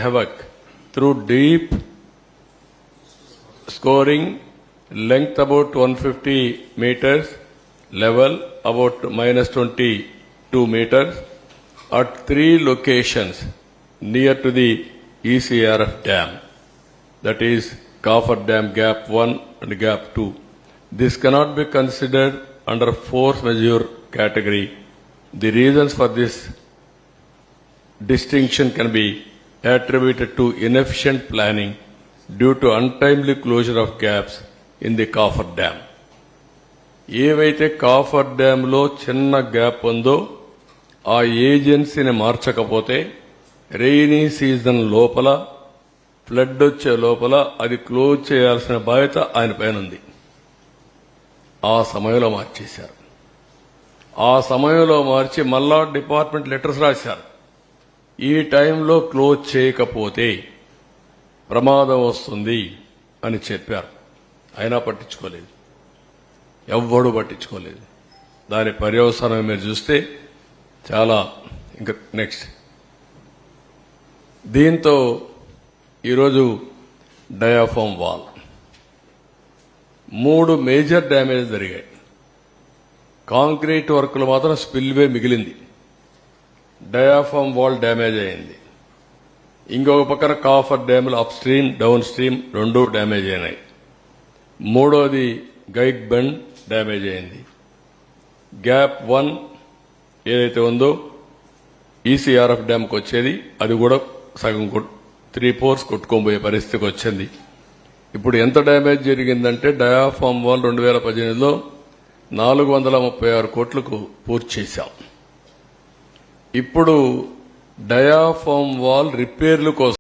havoc through deep scoring, length about 150 meters, level about minus 22 meters at 3 locations near to the ECRF dam, that is Coffer Dam Gap 1 and Gap 2. This cannot be considered under force majeure category. The reasons for this distinction can be attributed to inefficient planning due to untimely closure of gaps in the Coffer Dam. ఏవైతే copper డ్యాంలో చిన్న gap ఉందో ఆ ఏజెన్సీని మార్చకపోతే rainy season లోపల flood వచ్చే లోపల అది close చేయాల్సిన బాధ్యత ఆయన పైన ఉంది. ఆ సమయంలో మార్చేశారు. ఆ సమయంలో మార్చి మళ్ళా డిపార్ట్మెంట్ లెటర్స్ రాశారు. ఈ టైంలో క్లోజ్ చేయకపోతే ప్రమాదం వస్తుంది అని చెప్పారు. అయినా పట్టించుకోలేదు, ఎవ్వడూ పట్టించుకోలేదు. దాని పర్యవసానం మీరు చూస్తే చాలా ఇంకా నెక్స్ట్. దీంతో ఈరోజు డయాఫామ్ వాల్ 3 మేజర్ డ్యామేజ్ జరిగాయి. కాంక్రీట్ వర్క్లు మాత్రం స్పిల్వే మిగిలింది. డయాఫామ్ వాల్ డ్యామేజ్ అయింది. ఇంకొక పక్కన కాఫర్ డ్యాములు up stream down stream 2 damage అయినాయి. మూడోది గైడ్ బండ్ డ్యామేజ్ అయింది. గ్యాప్ 1 ఏదైతే ఉందో ఈసీఆర్ఎఫ్ డ్యామ్కి వచ్చేది అది కూడా సగం 3/4 కొట్టుకోబోయే పరిస్థితికి వచ్చింది. ఇప్పుడు ఎంత డ్యామేజ్ జరిగిందంటే డయాఫామ్ వాల్ 2018లో 436 కోట్లకు పూర్తి చేశాం. ఇప్పుడు డయాఫామ్ వాల్ రిపేర్ల కోసం